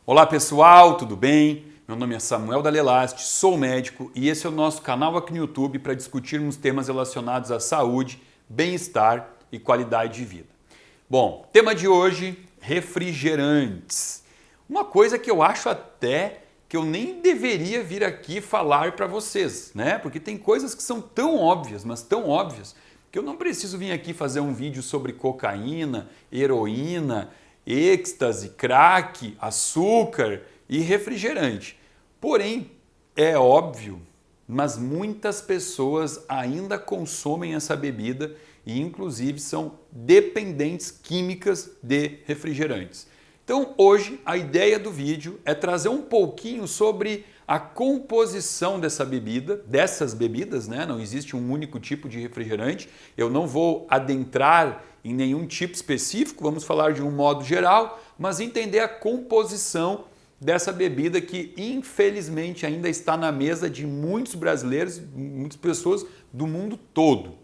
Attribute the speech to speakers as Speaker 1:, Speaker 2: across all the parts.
Speaker 1: Olá pessoal, tudo bem? Meu nome é Samuel Dalelaste, sou médico e esse é o nosso canal aqui no YouTube para discutirmos temas relacionados à saúde, bem-estar e qualidade de vida. Bom, tema de hoje, refrigerantes. Uma coisa que eu acho até que eu nem deveria vir aqui falar para vocês, né? Porque tem coisas que são tão óbvias, mas tão óbvias, que eu não preciso vir aqui fazer um vídeo sobre cocaína, heroína, êxtase, crack, açúcar e refrigerante. Porém, é óbvio, mas muitas pessoas ainda consomem essa bebida e inclusive são dependentes químicas de refrigerantes. Então hoje a ideia do vídeo é trazer um pouquinho sobre a composição dessa bebida, dessas bebidas, né? Não existe um único tipo de refrigerante. Eu não vou adentrar em nenhum tipo específico, vamos falar de um modo geral, mas entender a composição dessa bebida que infelizmente ainda está na mesa de muitos brasileiros, muitas pessoas do mundo todo.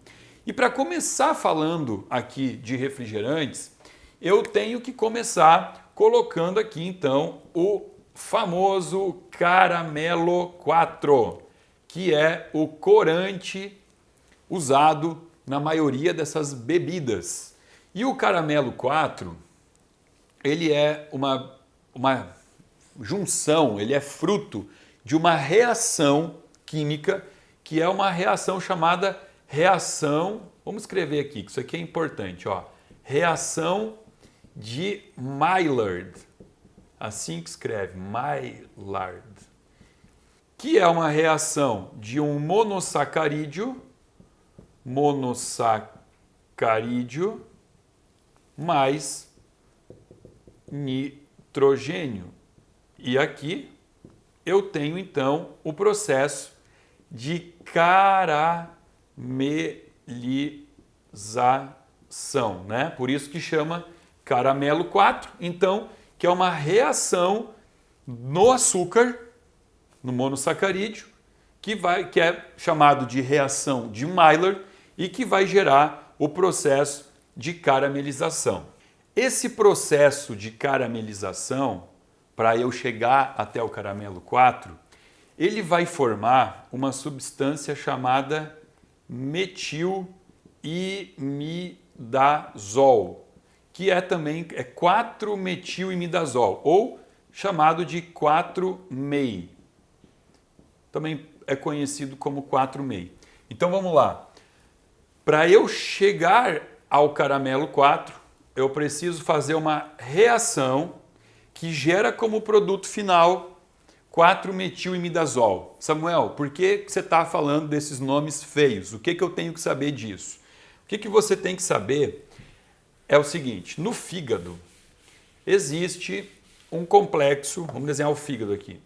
Speaker 1: E para começar falando aqui de refrigerantes, eu tenho que começar colocando aqui então o famoso Caramelo 4, que é o corante usado na maioria dessas bebidas. E o Caramelo 4, ele é uma junção, ele é fruto de uma reação química, que é uma reação chamada reação, vamos escrever aqui, que isso aqui é importante, ó, reação de Maillard, assim que escreve, Maillard, que é uma reação de um monossacarídeo mais nitrogênio. E aqui eu tenho então o processo de caramelização, né? Por isso que chama Caramelo 4, então, que é uma reação no açúcar, no monossacarídeo, que é chamado de reação de Maillard e que vai gerar o processo de caramelização. Esse processo de caramelização, para eu chegar até o Caramelo 4, ele vai formar uma substância chamada metilimidazol, que é também 4-metilimidazol, ou chamado de 4-MEI. Também é conhecido como 4-MEI. Então vamos lá. Para eu chegar ao Caramelo 4, eu preciso fazer uma reação que gera como produto final 4-metilimidazol. Samuel, por que você está falando desses nomes feios? O que eu tenho que saber disso? O que você tem que saber é o seguinte, no fígado existe um complexo, vamos desenhar o fígado aqui,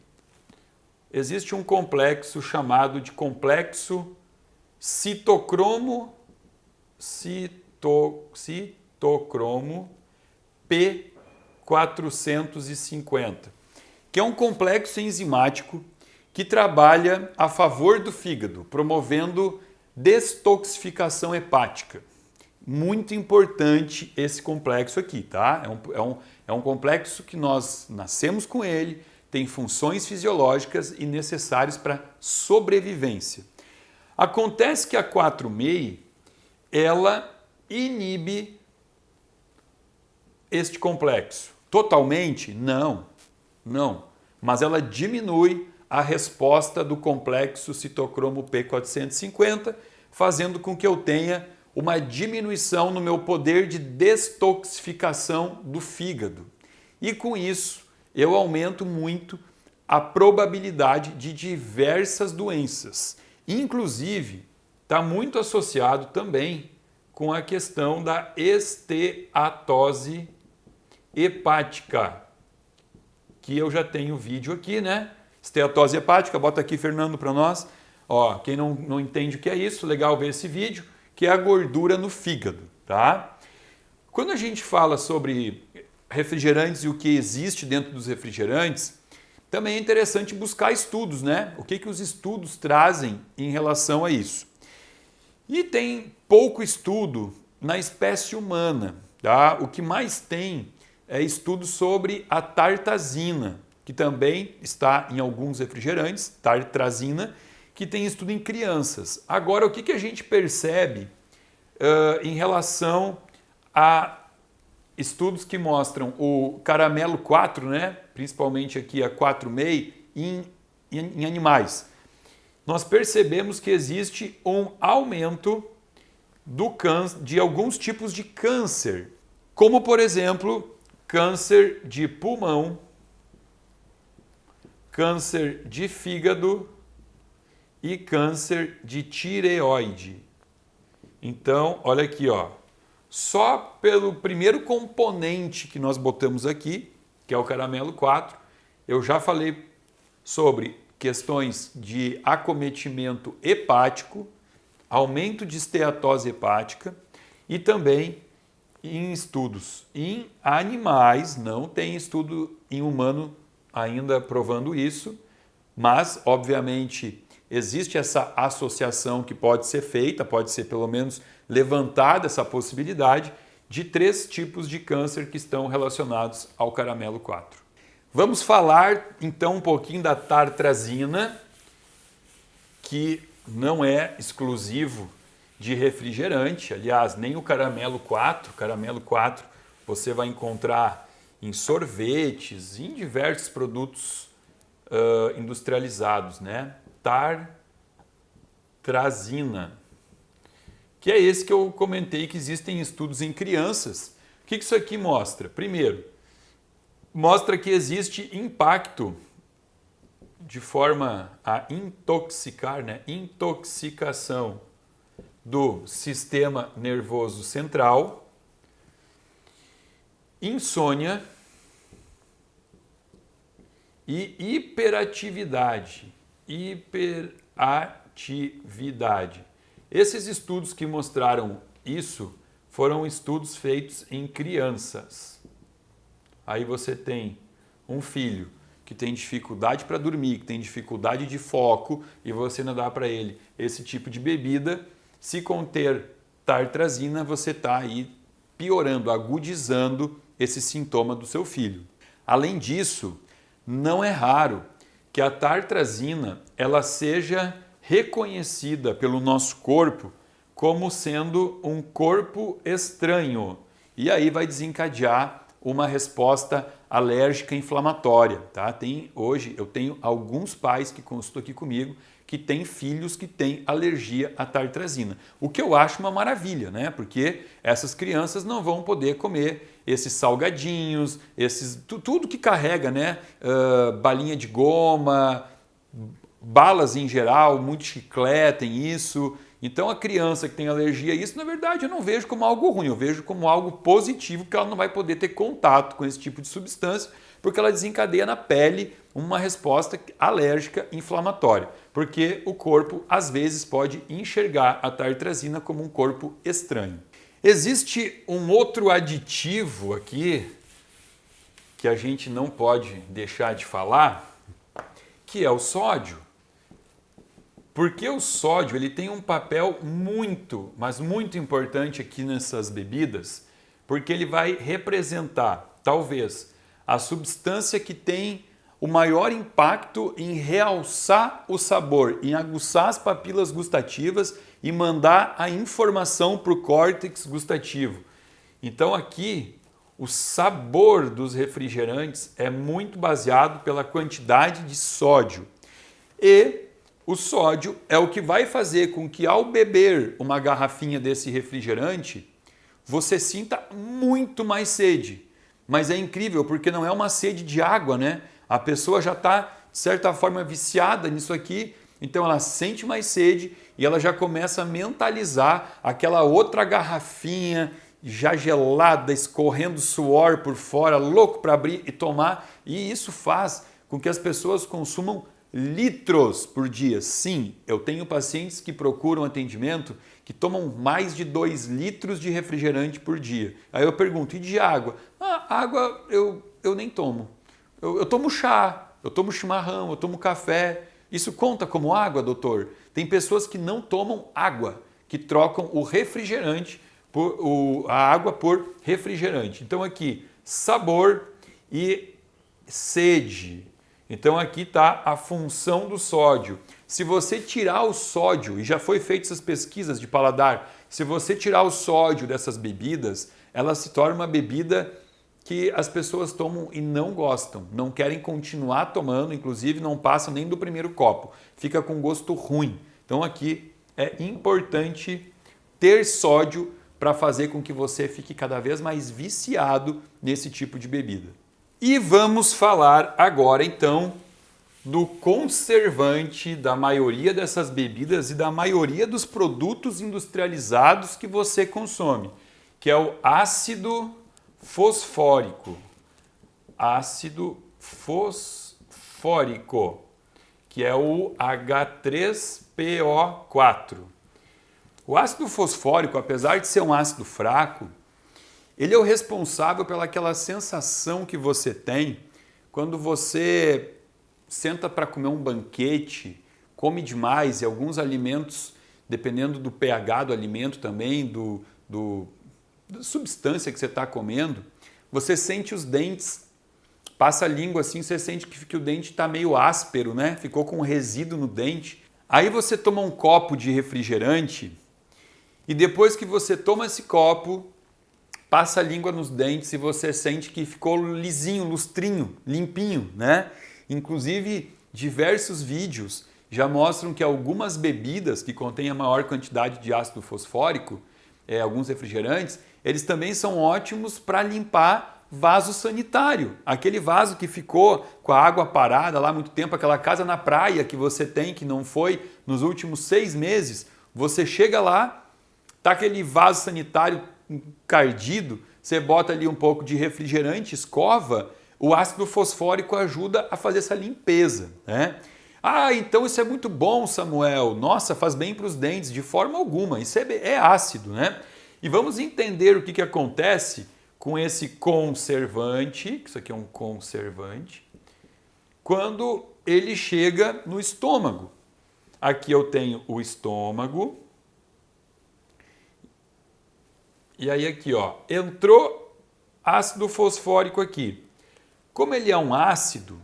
Speaker 1: existe um complexo chamado de complexo citocromo P450, que é um complexo enzimático que trabalha a favor do fígado, promovendo detoxificação hepática. Muito importante esse complexo aqui, tá? É um complexo que nós nascemos com ele, tem funções fisiológicas e necessárias para sobrevivência. Acontece que a 4-MEI, ela inibe este complexo. Totalmente? Não. Mas ela diminui a resposta do complexo citocromo P450, fazendo com que eu tenha uma diminuição no meu poder de detoxificação do fígado. E com isso, eu aumento muito a probabilidade de diversas doenças. Inclusive, está muito associado também com a questão da esteatose hepática, que eu já tenho vídeo aqui, né? Esteatose hepática, bota aqui, Fernando, para nós. Ó, quem não entende o que é isso, legal ver esse vídeo, que é a gordura no fígado, tá? Quando a gente fala sobre refrigerantes e o que existe dentro dos refrigerantes, também é interessante buscar estudos, né? O que os estudos trazem em relação a isso. E tem pouco estudo na espécie humana, tá? O que mais tem é estudo sobre a tartazina, que também está em alguns refrigerantes, tartrazina, que tem estudo em crianças. Agora, o que a gente percebe em relação a estudos que mostram o caramelo 4, né, principalmente aqui a 4,5, em animais? Nós percebemos que existe um aumento de alguns tipos de câncer, como, por exemplo, câncer de pulmão, câncer de fígado e câncer de tireoide. Então, olha aqui, ó, só pelo primeiro componente que nós botamos aqui, que é o caramelo 4, eu já falei sobre questões de acometimento hepático, aumento de esteatose hepática e também em estudos em animais, não tem estudo em humano ainda provando isso, mas obviamente existe essa associação que pode ser feita, pode ser pelo menos levantada essa possibilidade de 3 tipos de câncer que estão relacionados ao caramelo 4. Vamos falar então um pouquinho da tartrazina, que não é exclusivo de refrigerante, aliás, nem o caramelo 4. Caramelo 4 você vai encontrar em sorvetes, em diversos produtos industrializados, né? Tartrazina, que é esse que eu comentei que existem estudos em crianças. O que isso aqui mostra? Primeiro, mostra que existe impacto de forma a intoxicar, né? Intoxicação do sistema nervoso central, insônia e hiperatividade. Esses estudos que mostraram isso foram estudos feitos em crianças. Aí você tem um filho que tem dificuldade para dormir, que tem dificuldade de foco, e você não dá para ele esse tipo de bebida. Se conter tartrazina, você está aí piorando, agudizando esse sintoma do seu filho. Além disso, não é raro que a tartrazina ela seja reconhecida pelo nosso corpo como sendo um corpo estranho. E aí vai desencadear uma resposta alérgica inflamatória, tá? Hoje eu tenho alguns pais que consultam aqui comigo que têm filhos que têm alergia à tartrazina. O que eu acho uma maravilha, né? Porque essas crianças não vão poder comer esses salgadinhos, tudo que carrega, né? Balinha de goma, balas em geral, muito chiclete, tem isso. Então a criança que tem alergia a isso, na verdade eu não vejo como algo ruim, eu vejo como algo positivo, porque ela não vai poder ter contato com esse tipo de substância, porque ela desencadeia na pele uma resposta alérgica inflamatória, porque o corpo às vezes pode enxergar a tartrazina como um corpo estranho. Existe um outro aditivo aqui que a gente não pode deixar de falar, que é o sódio. Porque o sódio ele tem um papel muito, mas muito importante aqui nessas bebidas, porque ele vai representar, talvez, a substância que tem o maior impacto em realçar o sabor, em aguçar as papilas gustativas e mandar a informação para o córtex gustativo. Então aqui, o sabor dos refrigerantes é muito baseado pela quantidade de sódio. E o sódio é o que vai fazer com que ao beber uma garrafinha desse refrigerante, você sinta muito mais sede. Mas é incrível porque não é uma sede de água, né? A pessoa já está, de certa forma, viciada nisso aqui, então ela sente mais sede e ela já começa a mentalizar aquela outra garrafinha já gelada, escorrendo suor por fora, louco para abrir e tomar. E isso faz com que as pessoas consumam litros por dia. Sim, eu tenho pacientes que procuram atendimento que tomam mais de 2 litros de refrigerante por dia. Aí eu pergunto, e de água? Água eu nem tomo. Eu tomo chá, eu tomo chimarrão, eu tomo café. Isso conta como água, doutor? Tem pessoas que não tomam água, que trocam o refrigerante, a água por refrigerante. Então aqui, sabor e sede. Então aqui está a função do sódio. Se você tirar o sódio, e já foi feito essas pesquisas de paladar, se você tirar o sódio dessas bebidas, ela se torna uma bebida que as pessoas tomam e não gostam, não querem continuar tomando, inclusive não passam nem do primeiro copo, fica com gosto ruim. Então aqui é importante ter sódio para fazer com que você fique cada vez mais viciado nesse tipo de bebida. E vamos falar agora então do conservante da maioria dessas bebidas e da maioria dos produtos industrializados que você consome, que é o ácido fosfórico. Ácido fosfórico, que é o H3PO4. O ácido fosfórico, apesar de ser um ácido fraco, ele é o responsável pelaquela sensação que você tem quando você senta para comer um banquete, come demais e alguns alimentos, dependendo do pH do alimento também, da substância que você está comendo, você sente os dentes, passa a língua assim, você sente que o dente está meio áspero, né? Ficou com um resíduo no dente. Aí você toma um copo de refrigerante e depois que você toma esse copo, passa a língua nos dentes e você sente que ficou lisinho, lustrinho, limpinho, né? Inclusive, diversos vídeos já mostram que algumas bebidas que contêm a maior quantidade de ácido fosfórico, alguns refrigerantes, eles também são ótimos para limpar vaso sanitário. Aquele vaso que ficou com a água parada lá há muito tempo, aquela casa na praia que você tem, que não foi nos últimos 6 meses, você chega lá, tá aquele vaso sanitário encardido, você bota ali um pouco de refrigerante, escova, o ácido fosfórico ajuda a fazer essa limpeza, né? Ah, então isso é muito bom, Samuel. Nossa, faz bem para os dentes. De forma alguma, isso é ácido, né? E vamos entender o que acontece com esse conservante, que isso aqui é um conservante, quando ele chega no estômago. Aqui eu tenho o estômago. E aí aqui, ó, entrou ácido fosfórico aqui. Como ele é um ácido,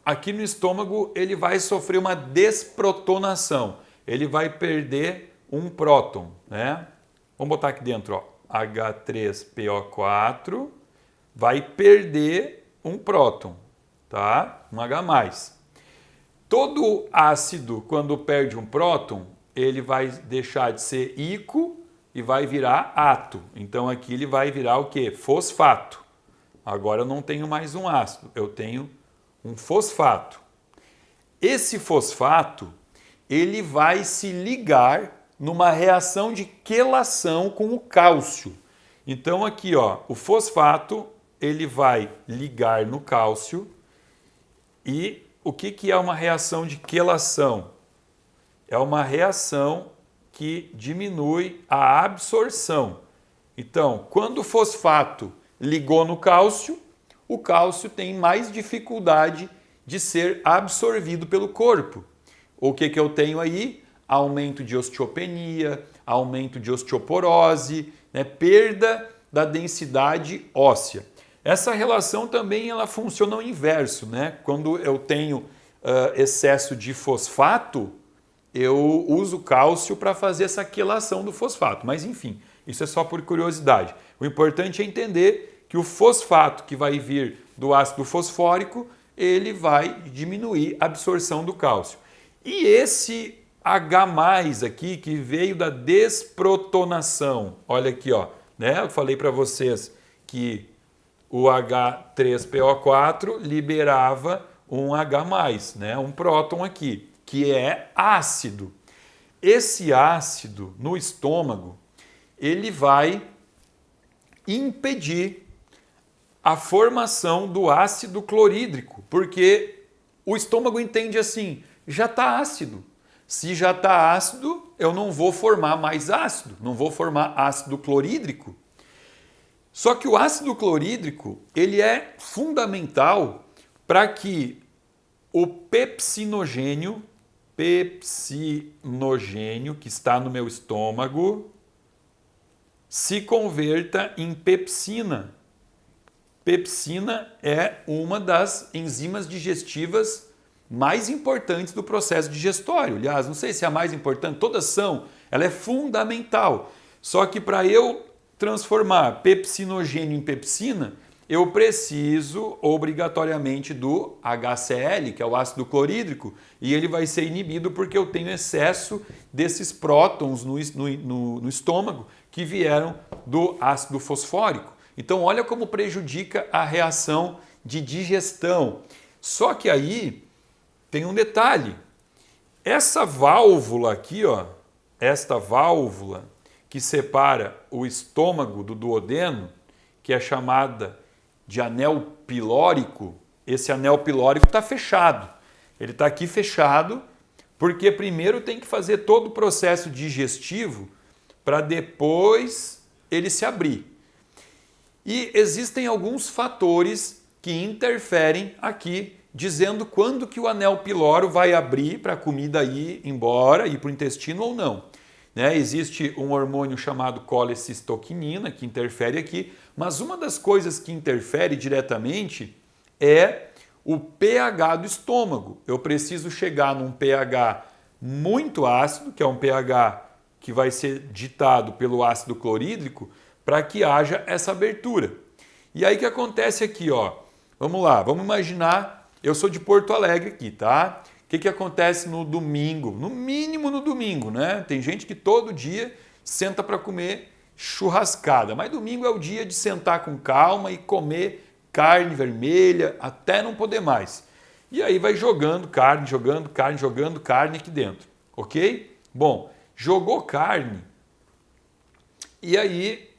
Speaker 1: aqui no estômago ele vai sofrer uma desprotonação. Ele vai perder um próton, né? Vamos botar aqui dentro, ó, H3PO4 vai perder um próton, tá? Um H+. Todo ácido, quando perde um próton, ele vai deixar de ser íco e vai virar ato. Então aqui ele vai virar o quê? Fosfato. Agora eu não tenho mais um ácido, eu tenho um fosfato. Esse fosfato, ele vai se ligar numa reação de quelação com o cálcio. Então aqui, ó, o fosfato, ele vai ligar no cálcio. E o que é uma reação de quelação? É uma reação que diminui a absorção. Então, quando o fosfato ligou no cálcio, o cálcio tem mais dificuldade de ser absorvido pelo corpo. O que eu tenho aí? Aumento de osteopenia, aumento de osteoporose, né? Perda da densidade óssea. Essa relação também ela funciona ao inverso, né? Quando eu tenho excesso de fosfato, eu uso cálcio para fazer essa quelação do fosfato. Mas enfim, isso é só por curiosidade. O importante é entender que o fosfato que vai vir do ácido fosfórico, ele vai diminuir a absorção do cálcio. E esse H+ aqui, que veio da desprotonação, olha aqui, ó, né? Eu falei para vocês que o H3PO4 liberava um H+, né? Um próton aqui, que é ácido. Esse ácido no estômago, ele vai impedir a formação do ácido clorídrico, porque o estômago entende assim, já está ácido. Se já está ácido, eu não vou formar mais ácido, não vou formar ácido clorídrico. Só que o ácido clorídrico, ele é fundamental para que o pepsinogênio que está no meu estômago se converta em pepsina. pepsina é uma das enzimas digestivas mais importantes do processo digestório. Aliás, não sei se é a mais importante, todas são, ela é fundamental. Só que para eu transformar pepsinogênio em pepsina, eu preciso obrigatoriamente do HCl, que é o ácido clorídrico, e ele vai ser inibido porque eu tenho excesso desses prótons no estômago que vieram do ácido fosfórico. Então olha como prejudica a reação de digestão. Só que aí tem um detalhe. Essa válvula aqui, ó, esta válvula que separa o estômago do duodeno, que é chamada de anel pilórico, esse anel pilórico está fechado. Ele está aqui fechado porque primeiro tem que fazer todo o processo digestivo para depois ele se abrir. E existem alguns fatores que interferem aqui, dizendo quando que o anel pilório vai abrir para a comida ir embora, ir para o intestino ou não. Existe um hormônio chamado colecistoquinina que interfere aqui, mas uma das coisas que interfere diretamente é o pH do estômago. Eu preciso chegar num pH muito ácido, que é um pH que vai ser ditado pelo ácido clorídrico, para que haja essa abertura. E aí o que acontece aqui, ó? Vamos lá, vamos imaginar, eu sou de Porto Alegre aqui, tá? O que acontece no domingo? No mínimo no domingo, né? Tem gente que todo dia senta para comer churrascada, mas domingo é o dia de sentar com calma e comer carne vermelha até não poder mais. E aí vai jogando carne, jogando carne, jogando carne aqui dentro, ok? Bom, jogou carne e aí,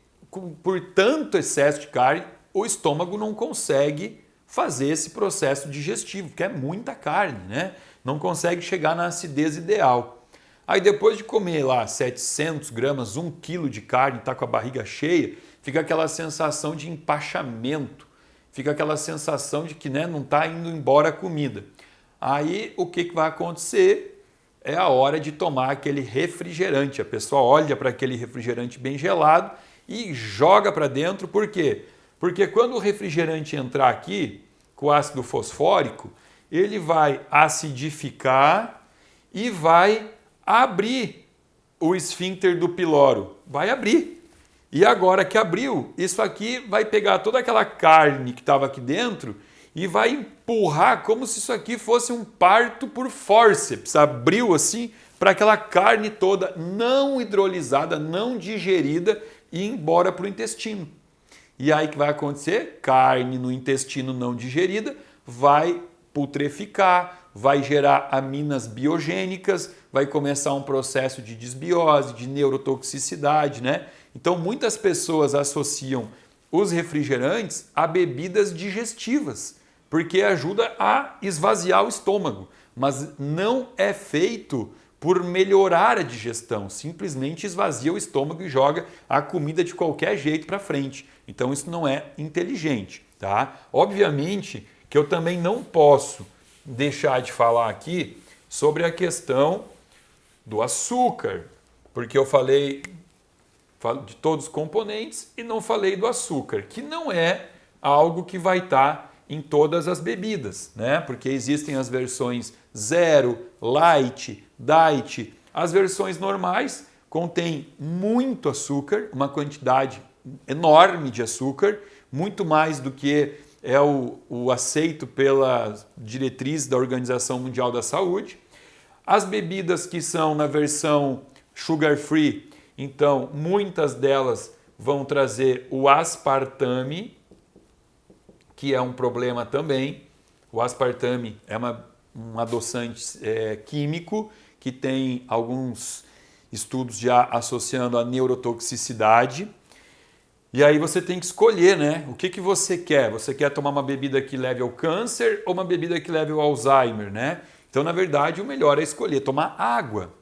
Speaker 1: por tanto excesso de carne, o estômago não consegue fazer esse processo digestivo, que é muita carne, né? Não consegue chegar na acidez ideal. Aí depois de comer lá 700 gramas, 1 quilo de carne, tá com a barriga cheia, fica aquela sensação de empachamento, fica aquela sensação de que não está indo embora a comida. Aí o que vai acontecer? É a hora de tomar aquele refrigerante. A pessoa olha para aquele refrigerante bem gelado e joga para dentro. Por quê? Porque quando o refrigerante entrar aqui, com ácido fosfórico, ele vai acidificar e vai abrir o esfíncter do piloro. Vai abrir. E agora que abriu, isso aqui vai pegar toda aquela carne que estava aqui dentro e vai empurrar como se isso aqui fosse um parto por fórceps. Abriu assim para aquela carne toda não hidrolisada, não digerida ir embora para o intestino. E aí o que vai acontecer? Carne no intestino não digerida vai putreficar, vai gerar aminas biogênicas, vai começar um processo de desbiose, de neurotoxicidade, né? Então muitas pessoas associam os refrigerantes a bebidas digestivas, porque ajuda a esvaziar o estômago, mas não é feito por melhorar a digestão, simplesmente esvazia o estômago e joga a comida de qualquer jeito para frente. Então isso não é inteligente, tá? Obviamente que eu também não posso deixar de falar aqui sobre a questão do açúcar, porque eu falei de todos os componentes e não falei do açúcar, que não é algo que vai estar em todas as bebidas, né? Porque existem as versões zero, light, diet. As versões normais contêm muito açúcar, uma quantidade enorme de açúcar, muito mais do que é o aceito pela diretriz da Organização Mundial da Saúde. As bebidas que são na versão sugar free, então muitas delas vão trazer o aspartame, que é um problema também. O aspartame é um adoçante químico que tem alguns estudos já associando a neurotoxicidade. E aí você tem que escolher, né? O que você quer? Você quer tomar uma bebida que leve ao câncer ou uma bebida que leve ao Alzheimer, né? Então, na verdade, o melhor é escolher tomar água.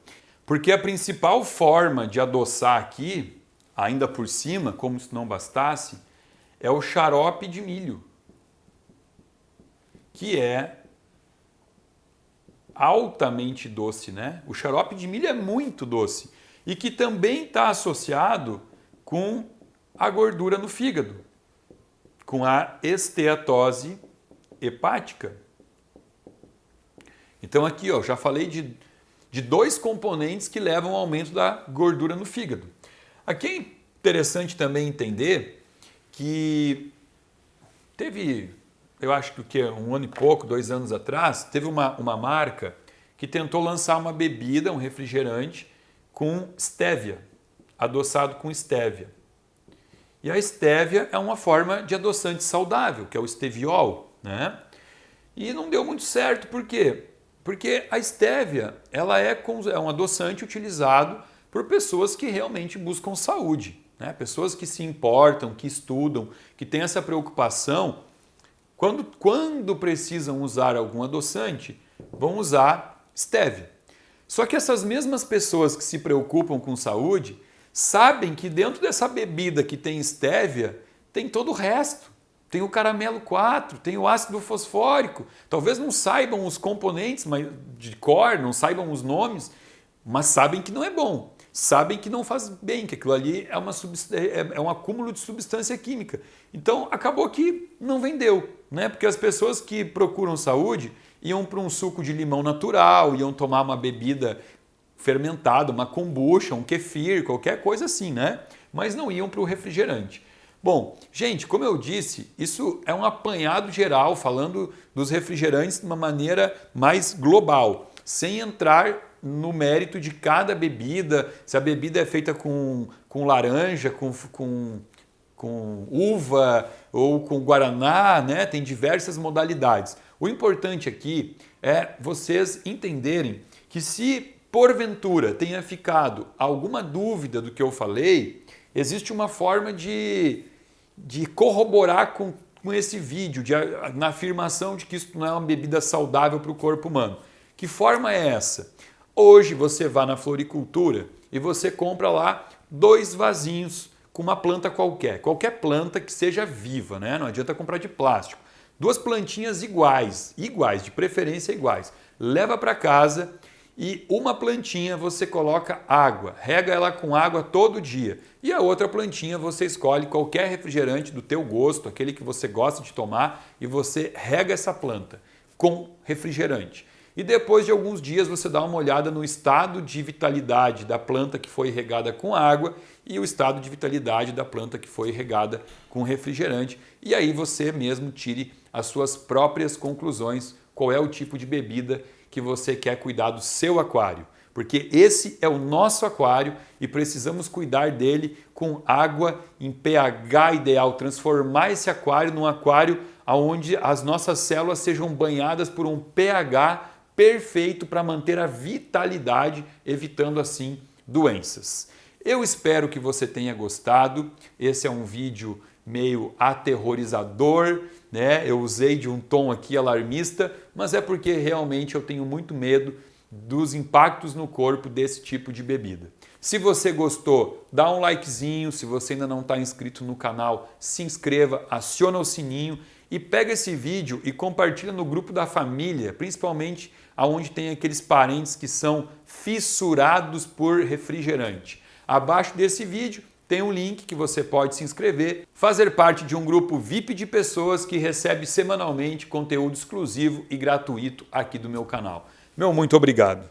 Speaker 1: Porque a principal forma de adoçar aqui, ainda por cima, como se não bastasse, é o xarope de milho, que é altamente doce, né? O xarope de milho é muito doce e que também está associado com a gordura no fígado. com a esteatose hepática. Então aqui, ó, já falei de dois componentes que levam ao aumento da gordura no fígado. Aqui é interessante também entender que teve, eu acho que um ano e pouco, 2 anos atrás, teve uma marca que tentou lançar uma bebida, um refrigerante, com estévia, adoçado com estévia. E a estévia é uma forma de adoçante saudável, que é o esteviol, né? E não deu muito certo, por quê? Porque a estévia ela é um adoçante utilizado por pessoas que realmente buscam saúde, né? Pessoas que se importam, que estudam, que têm essa preocupação. Quando precisam usar algum adoçante, vão usar estévia. Só que essas mesmas pessoas que se preocupam com saúde sabem que dentro dessa bebida que tem estévia, tem todo o resto. Tem o caramelo 4, tem o ácido fosfórico. Talvez não saibam os componentes de cor, não saibam os nomes, mas sabem que não é bom. Sabem que não faz bem, que aquilo ali é um acúmulo de substância química. Então, acabou que não vendeu, né? Porque as pessoas que procuram saúde iam para um suco de limão natural, iam tomar uma bebida fermentada, uma kombucha, um kefir, qualquer coisa assim, né? Mas não iam para o refrigerante. Bom, gente, como eu disse, isso é um apanhado geral falando dos refrigerantes de uma maneira mais global, sem entrar no mérito de cada bebida, se a bebida é feita com laranja, com uva ou com guaraná, né? Tem diversas modalidades. O importante aqui é vocês entenderem que se porventura tenha ficado alguma dúvida do que eu falei, existe uma forma de corroborar com esse vídeo, na afirmação de que isso não é uma bebida saudável para o corpo humano. Que forma é essa? Hoje você vai na floricultura e você compra lá 2 vasinhos com uma planta qualquer planta que seja viva, né? Não adianta comprar de plástico. 2 plantinhas iguais, de preferência iguais. Leva para casa e uma plantinha você coloca água, rega ela com água todo dia. E a outra plantinha você escolhe qualquer refrigerante do teu gosto, aquele que você gosta de tomar, e você rega essa planta com refrigerante. E depois de alguns dias você dá uma olhada no estado de vitalidade da planta que foi regada com água e o estado de vitalidade da planta que foi regada com refrigerante. E aí você mesmo tire as suas próprias conclusões, qual é o tipo de bebida que você quer cuidar do seu aquário. Porque esse é o nosso aquário e precisamos cuidar dele com água em pH ideal, transformar esse aquário num aquário onde as nossas células sejam banhadas por um pH perfeito para manter a vitalidade, evitando assim doenças. Eu espero que você tenha gostado. Esse é um vídeo meio aterrorizador, né? Eu usei de um tom aqui alarmista, mas é porque realmente eu tenho muito medo dos impactos no corpo desse tipo de bebida. Se você gostou, dá um likezinho. Se você ainda não está inscrito no canal, se inscreva, aciona o sininho e pega esse vídeo e compartilha no grupo da família, principalmente onde tem aqueles parentes que são fissurados por refrigerante. Abaixo desse vídeo tem um link que você pode se inscrever, fazer parte de um grupo VIP de pessoas que recebe semanalmente conteúdo exclusivo e gratuito aqui do meu canal. Muito obrigado.